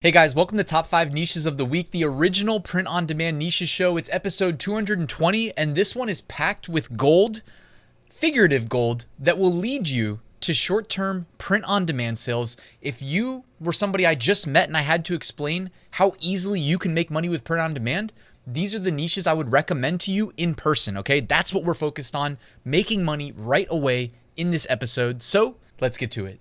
Hey guys, welcome to Top 5 Niches of the Week, the original print-on-demand niches show. It's episode 220, and this one is packed with gold, figurative gold, that will lead you to short-term print-on-demand sales. If you were somebody I just met and I had to explain how easily you can make money with print-on-demand, these are the niches I would recommend to you in person, okay? That's what we're focused on, making money right away in this episode. So let's get to it.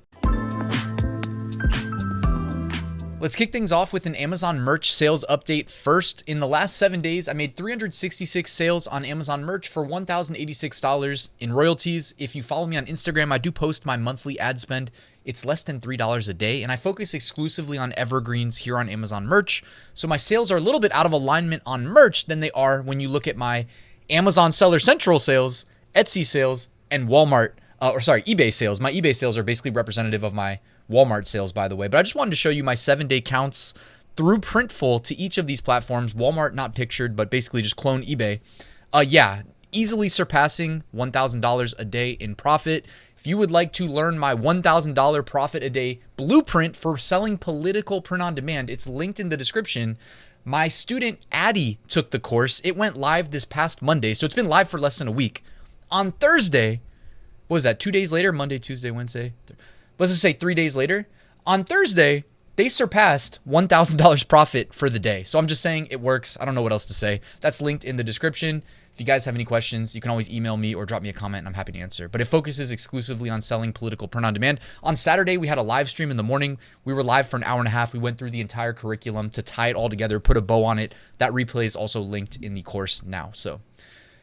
Let's kick things off with an Amazon merch sales update first. In the last 7 days, I made 366 sales on Amazon merch for $1,086 in royalties. If you follow me on Instagram, I do post my monthly ad spend. It's less than $3 a day, and I focus exclusively on evergreens here on Amazon merch. So my sales are a little bit out of alignment on merch than they are when you look at my Amazon Seller Central sales, Etsy sales, and eBay sales. My eBay sales are basically representative of my Walmart sales, by the way. But I just wanted to show you my 7-day counts through Printful to each of these platforms. Walmart not pictured, but basically just clone eBay. Easily surpassing $1,000 a day in profit. If you would like to learn my $1,000 profit a day blueprint for selling political print on demand, it's linked in the description. My student Addie took the course. It went live this past Monday, so it's been live for less than a week. On Thursday, what was that, 2 days later? Monday, Tuesday, Wednesday. Let's just say 3 days later. On Thursday, they surpassed $1,000 profit for the day. So I'm just saying it works. I don't know what else to say. That's linked in the description. If you guys have any questions, you can always email me or drop me a comment and I'm happy to answer. But it focuses exclusively on selling political print on demand. On Saturday, we had a live stream in the morning. We were live for an hour and a half. We went through the entire curriculum to tie it all together, put a bow on it. That replay is also linked in the course now. So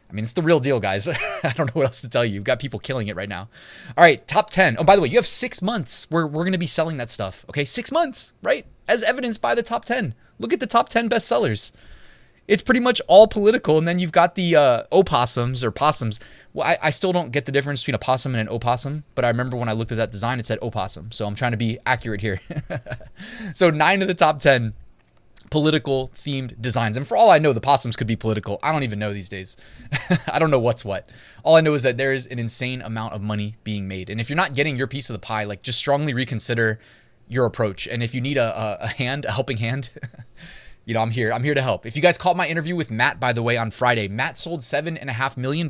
I mean, it's the real deal, guys. I don't know what else to tell you. You've got people killing it right now. All right, top 10. Oh, by the way, you have 6 months where we're going to be selling that stuff. Okay, 6 months, right? As evidenced by the top 10. Look at the top 10 bestsellers. It's pretty much all political. And then you've got the opossums or possums. Well, I still don't get the difference between a possum and an opossum. But I remember when I looked at that design, it said opossum. So I'm trying to be accurate here. So 9 of the top 10. Political themed designs. And for all I know, the possums could be political. I don't even know these days. I don't know what's what. All I know is that there is an insane amount of money being made. And if you're not getting your piece of the pie, like just strongly reconsider your approach. And if you need a helping hand, I'm here to help. If you guys caught my interview with Matt, by the way, on Friday, Matt sold $7.5 million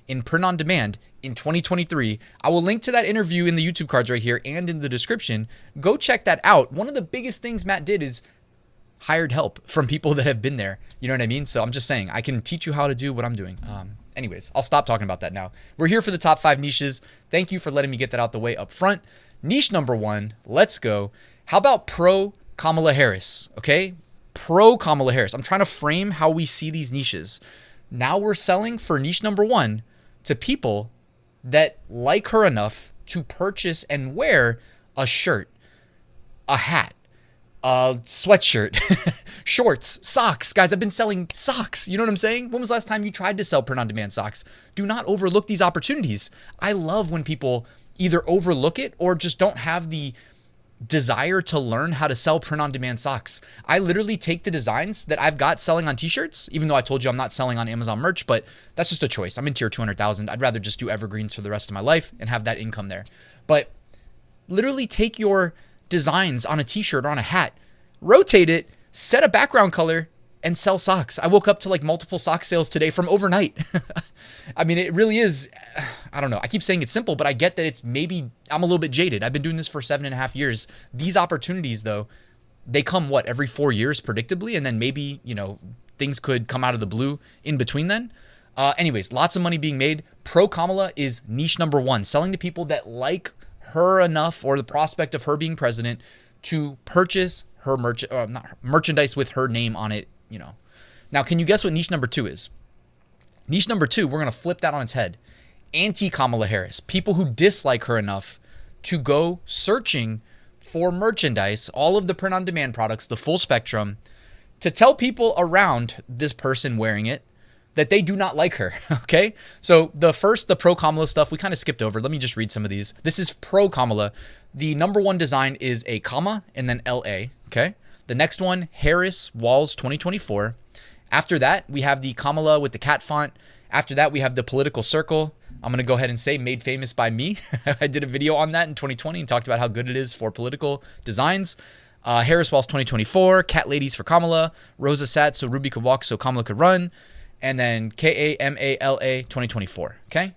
in print on demand in 2023. I will link to that interview in the YouTube cards right here and in the description. Go check that out. One of the biggest things Matt did is hired help from people that have been there. You know what I mean? So I'm just saying, I can teach you how to do what I'm doing. Anyways, I'll stop talking about that now. We're here for the top 5 niches. Thank you for letting me get that out the way up front. Niche number 1, let's go. How about Pro-Kamala Harris? Okay, Pro-Kamala Harris. I'm trying to frame how we see these niches. Now we're selling for niche number 1 to people that like her enough to purchase and wear a shirt, a hat, sweatshirt, shorts, socks. Guys, I've been selling socks. You know what I'm saying? When was the last time you tried to sell print-on-demand socks? Do not overlook these opportunities. I love when people either overlook it or just don't have the desire to learn how to sell print-on-demand socks. I literally take the designs that I've got selling on t-shirts, even though I told you I'm not selling on Amazon merch, but that's just a choice. I'm in tier 200,000. I'd rather just do evergreens for the rest of my life and have that income there. But literally take your designs on a t-shirt or on a hat, rotate it, set a background color, and sell socks. I woke up to like multiple sock sales today from overnight. I mean, it really is, I don't know. I keep saying it's simple, but I get that it's maybe, I'm a little bit jaded. I've been doing this for 7.5 years. These opportunities though, they come every 4 years predictably. And then maybe, things could come out of the blue in between then. Anyways, lots of money being made. Pro-Kamala is niche number 1, selling to people that like her enough or the prospect of her being president to purchase her merchandise with her name on it, Now, can you guess what niche number 2 is? Niche number 2, we're going to flip that on its head. Anti-Kamala Harris, people who dislike her enough to go searching for merchandise, all of the print-on-demand products, the full spectrum, to tell people around this person wearing it that they do not like her, okay? So the Pro-Kamala stuff, we kind of skipped over. Let me just read some of these. This is Pro-Kamala. The number 1 design is a comma and then LA, okay? The next one, Harris Walls 2024. After that, we have the Kamala with the cat font. After that, we have the political circle. I'm going to go ahead and say made famous by me. I did a video on that in 2020 and talked about how good it is for political designs. Harris Walls 2024, Cat Ladies for Kamala, Rosa sat so Ruby could walk so Kamala could run, and then KAMALA 2024. Okay.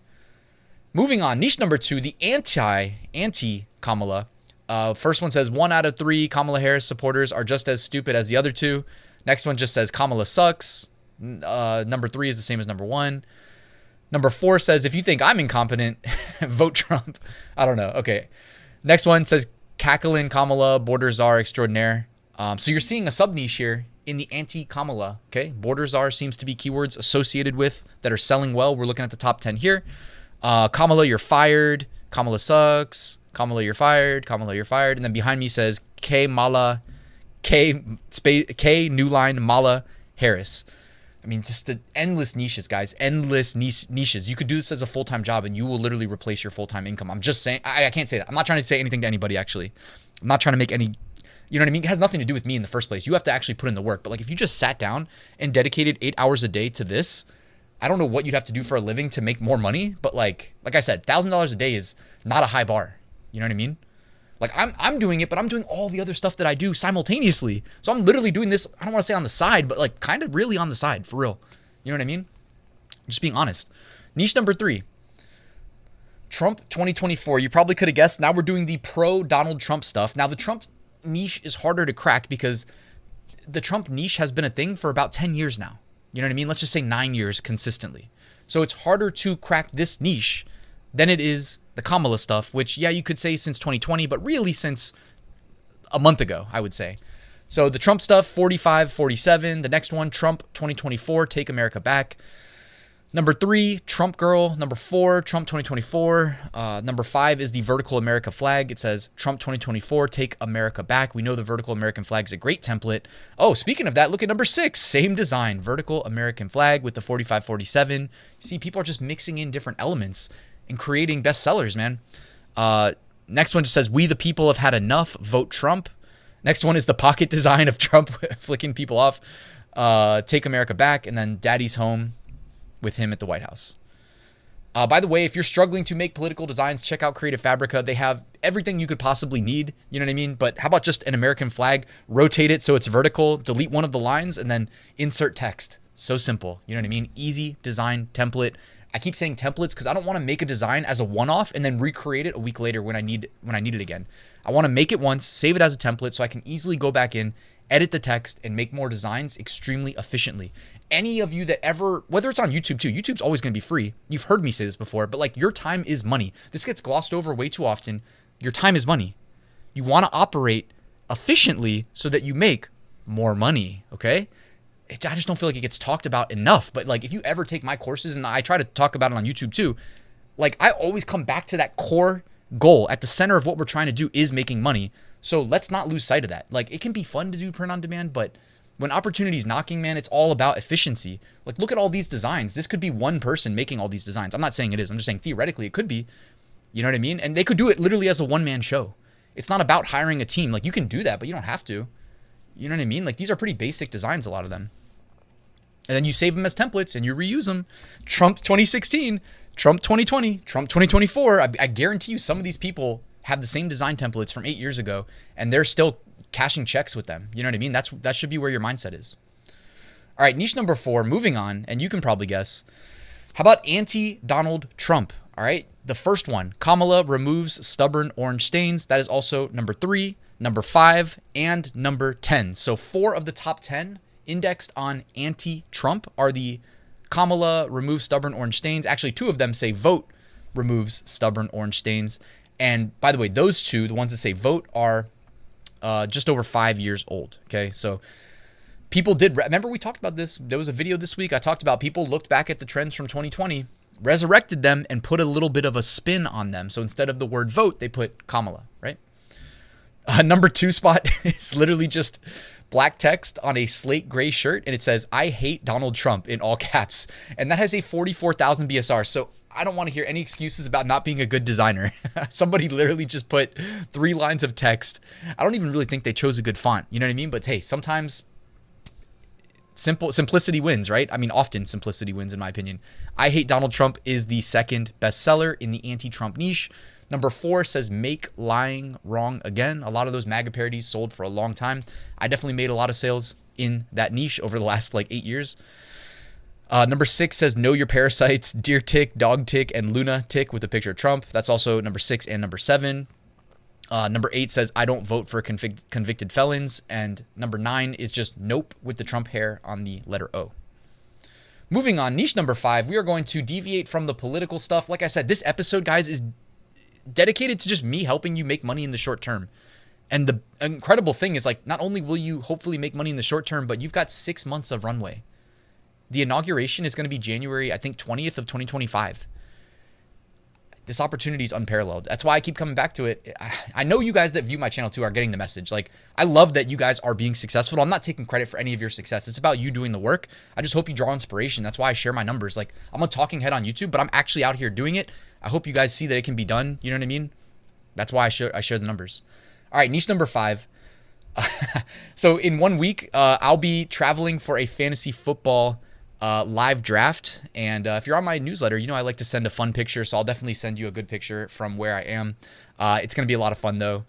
Moving on, niche number 2, the anti-Kamala. First one says 1 out of 3 Kamala Harris supporters are just as stupid as the other 2. Next one just says Kamala sucks. Number 3 is the same as number 1. Number 4 says if you think I'm incompetent, vote Trump. I don't know. Okay. Next one says cackling Kamala, border czar extraordinaire. So you're seeing a sub niche here in the anti-Kamala. Okay. Border czar seems to be keywords associated with that are selling well. We're looking at the top 10 here. Kamala, you're fired. Kamala sucks. Kamala, you're fired. Kamala, you're fired. And then behind me says K new line Mala Harris. I mean, just the endless niches, guys. Endless niches. You could do this as a full-time job and you will literally replace your full-time income. I'm just saying, I can't say that. I'm not trying to say anything to anybody, actually. I'm not trying to make any, you know what I mean? It has nothing to do with me in the first place. You have to actually put in the work. But like, if you just sat down and dedicated 8 hours a day to this, I don't know what you'd have to do for a living to make more money. But like I said, $1,000 a day is not a high bar. You know what I mean? Like I'm doing it, but I'm doing all the other stuff that I do simultaneously. So I'm literally doing this, I don't want to say on the side, but like kind of really on the side, for real. You know what I mean? Just being honest. Niche number 3. Trump 2024. You probably could have guessed. Now we're doing the pro-Donald Trump stuff. Now the Trump niche is harder to crack because the Trump niche has been a thing for about 10 years now. You know what I mean? Let's just say 9 years consistently. So it's harder to crack this niche than it is the Kamala stuff, which, yeah, you could say since 2020, but really since a month ago, I would say. So the Trump stuff, 45, 47. The next one, Trump 2024, Take America Back. Number 3, Trump Girl. Number 4, Trump 2024. Number 5 is the vertical America flag. It says Trump 2024, Take America Back. We know the vertical American flag is a great template. Oh, speaking of that, look at number 6, same design, vertical American flag with the 45, 47. See, people are just mixing in different elements and creating bestsellers, man. Next one just says, we the people have had enough, vote Trump. Next one is the pocket design of Trump flicking people off. Take America Back, and then Daddy's Home with him at the White House. By the way, if you're struggling to make political designs, check out Creative Fabrica. They have everything you could possibly need. You know what I mean? But how about just an American flag, rotate it so it's vertical, delete one of the lines, and then insert text. So simple. You know what I mean? Easy design template. I keep saying templates because I don't want to make a design as a one-off and then recreate it a week later when I need it again. I want to make it once, save it as a template so I can easily go back in, edit the text, and make more designs extremely efficiently. Any of you that ever, whether it's on YouTube too, YouTube's always going to be free. You've heard me say this before, but like, your time is money. This gets glossed over way too often. Your time is money. You want to operate efficiently so that you make more money, okay? I just don't feel like it gets talked about enough. But like, if you ever take my courses, and I try to talk about it on YouTube too, like, I always come back to that core goal. At the center of what we're trying to do is making money. So let's not lose sight of that. Like, it can be fun to do print on demand, but when opportunity's knocking, man, it's all about efficiency. Like, look at all these designs. This could be one person making all these designs. I'm not saying it is. I'm just saying theoretically it could be. You know what I mean? And they could do it literally as a one-man show. It's not about hiring a team. Like, you can do that, but you don't have to. You know what I mean? Like, these are pretty basic designs, a lot of them. And then you save them as templates and you reuse them. Trump 2016, Trump 2020, Trump 2024. I guarantee you some of these people have the same design templates from 8 years ago and they're still cashing checks with them. You know what I mean? That should be where your mindset is. All right, niche number 4, moving on, and you can probably guess. How about anti-Donald Trump? All right, the first one, Kamala removes stubborn orange stains. That is also number 3, number 5, and number 10. So 4 of the top 10 indexed on anti-Trump are the Kamala removes stubborn orange stains. Actually, 2 of them say vote removes stubborn orange stains. And by the way, those 2, the ones that say vote, are just over 5 years old. Okay, so people did, remember we talked about this. There was a video this week. I talked about people looked back at the trends from 2020, resurrected them, and put a little bit of a spin on them. So instead of the word vote, they put Kamala, right? Number 2 spot is literally just black text on a slate gray shirt, and it says, I hate Donald Trump in all caps. And that has a 44,000 BSR. So I don't want to hear any excuses about not being a good designer. Somebody literally just put 3 lines of text. I don't even really think they chose a good font. You know what I mean? But hey, sometimes simplicity wins, right? I mean, often simplicity wins, in my opinion. I hate Donald Trump is the second bestseller in the anti-Trump niche. Number 4 says make lying wrong again. A lot of those MAGA parodies sold for a long time. I definitely made a lot of sales in that niche over the last like 8 years. Number 6 says know your parasites, deer tick, dog tick, and Luna tick with a picture of Trump. That's also number 6 and number 7. Number 8 says I don't vote for convicted felons. And number 9 is just nope with the Trump hair on the letter O. Moving on, niche number 5, we are going to deviate from the political stuff. Like I said, this episode, guys, is dedicated to just me helping you make money in the short term. And the incredible thing is, like, not only will you hopefully make money in the short term, but you've got 6 months of runway. The inauguration is going to be January, I think, 20th of 2025. This opportunity is unparalleled. That's why I keep coming back to it. I know you guys that view my channel too are getting the message. Like, I love that you guys are being successful. I'm not taking credit for any of your success. It's about you doing the work. I just hope you draw inspiration. That's why I share my numbers. Like, I'm a talking head on YouTube, but I'm actually out here doing it. I hope you guys see that it can be done. You know what I mean? That's why I share the numbers. All right, niche number 5. So in 1 week, I'll be traveling for a fantasy football live draft. And if you're on my newsletter, you know I like to send a fun picture. So I'll definitely send you a good picture from where I am. It's going to be a lot of fun, though.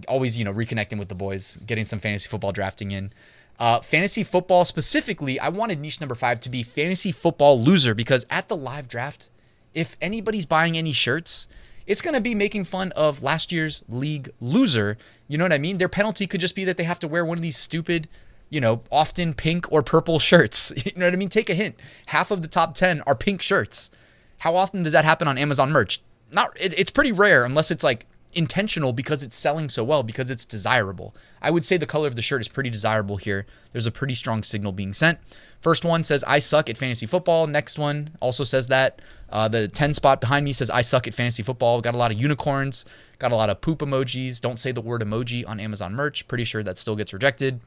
Always, you know, reconnecting with the boys, getting some fantasy football drafting in. Fantasy football specifically, I wanted niche number 5 to be fantasy football loser, because at the live draft, if anybody's buying any shirts, it's going to be making fun of last year's league loser. You know what I mean? Their penalty could just be that they have to wear one of these stupid, you know, often pink or purple shirts. You know what I mean? Take a hint. Half of the top 10 are pink shirts. How often does that happen on Amazon merch? It's pretty rare, unless it's like intentional because it's selling so well, because it's desirable. I would say the color of the shirt is pretty desirable here. There's a pretty strong signal being sent. First one says I suck at fantasy football. Next one also says that. The 10 spot behind me says I suck at fantasy football. Got a lot of unicorns, got a lot of poop emojis. Don't say the word emoji on Amazon merch. Pretty sure that still gets rejected.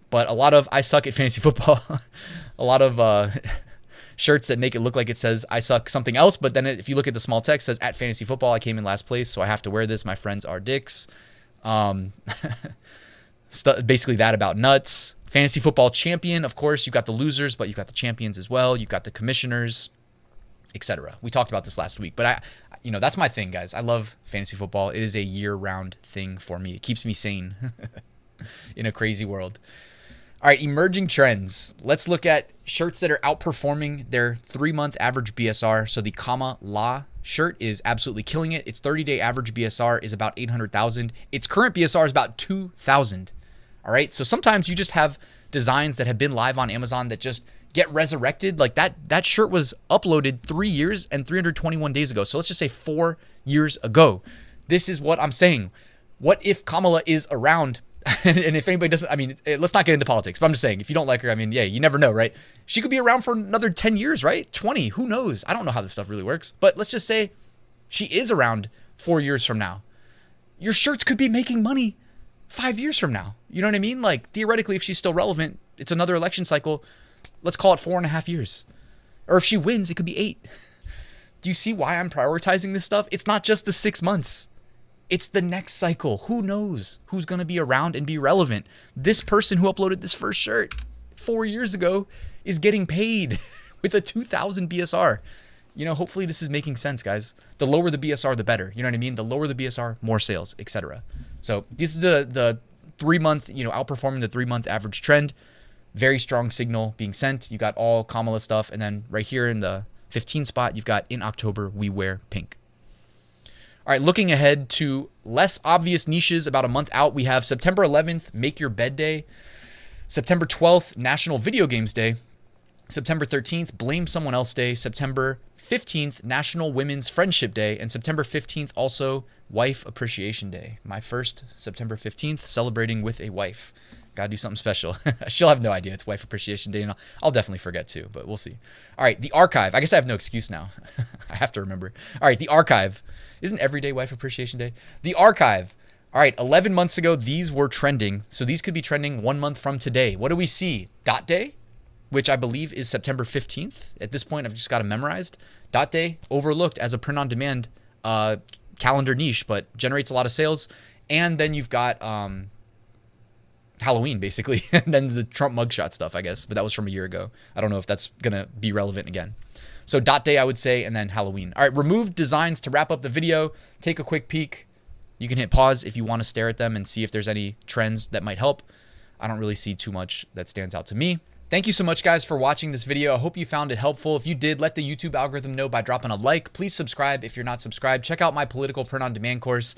But a lot of I suck at fantasy football. A lot of shirts that make it look like it says I suck something else. But then if you look at the small text, it says at fantasy football, I came in last place, so I have to wear this. My friends are dicks. Basically that about nuts. Fantasy football champion, of course, you've got the losers, but you've got the champions as well. You've got the commissioners, etc. We talked about this last week, but you know, that's my thing, guys. I love fantasy football. It is a year-round thing for me. It keeps me sane in a crazy world. All right, emerging trends. Let's look at shirts that are outperforming their 3-month average BSR. So the Kamala shirt is absolutely killing it. Its 30-day average BSR is about 800,000. Its current BSR is about 2,000. All right, so sometimes you just have designs that have been live on Amazon that just get resurrected. Like that shirt was uploaded 3 years and 321 days ago. So let's just say 4 years ago. This is what I'm saying. What if Kamala is around? And if anybody doesn't, I mean, let's not get into politics, but I'm just saying, if you don't like her, I mean, yeah, you never know, right? She could be around for another 10 years, right? 20, who knows? I don't know how this stuff really works, but let's just say she is around 4 years from now. Your shirts could be making money 5 years from now. You know what I mean? Like, theoretically, if she's still relevant, it's another election cycle. Let's call it 4.5 years. Or if she wins, it could be 8. Do you see why I'm prioritizing this stuff? It's not just the 6 months. It's the next cycle. Who knows who's going to be around and be relevant? This person who uploaded this first shirt 4 years ago is getting paid with a 2,000 BSR. You know, hopefully this is making sense, guys. The lower the BSR, the better. You know what I mean? The lower the BSR, more sales, etc. So this is the 3-month, you know, outperforming the 3-month average trend. Very strong signal being sent. You got all Kamala stuff. And then right here in the 15 spot, you've got in October, we wear pink. All right, looking ahead to less obvious niches about a month out, we have September 11th, Make Your Bed Day. September 12th, National Video Games Day. September 13th, Blame Someone Else Day. September 15th, National Women's Friendship Day. And September 15th, also Wife Appreciation Day. My first September 15th, celebrating with a wife. Gotta do something special. She'll have no idea it's Wife Appreciation Day, and I'll definitely forget too, but we'll see. All right, the archive. I guess I have no excuse now. I have to remember. All right, the archive. Isn't every day Wife Appreciation Day? The archive. All right, 11 months ago, these were trending. So these could be trending 1 month from today. What do we see? Dot Day, which I believe is September 15th. At this point, I've just got it memorized. Dot Day, overlooked as a print-on-demand calendar niche, but generates a lot of sales. And then you've got Halloween, basically, and then the Trump mugshot stuff, I guess. But that was from a year ago. I don't know if that's going to be relevant again. So dot day, I would say, and then Halloween. All right, remove designs to wrap up the video. Take a quick peek. You can hit pause if you want to stare at them and see if there's any trends that might help. I don't really see too much that stands out to me. Thank you so much, guys, for watching this video. I hope you found it helpful. If you did, let the YouTube algorithm know by dropping a like. Please subscribe if you're not subscribed. Check out my political print-on-demand course.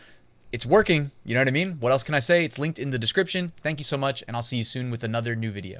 It's working. You know what I mean? What else can I say? It's linked in the description. Thank you so much, and I'll see you soon with another new video.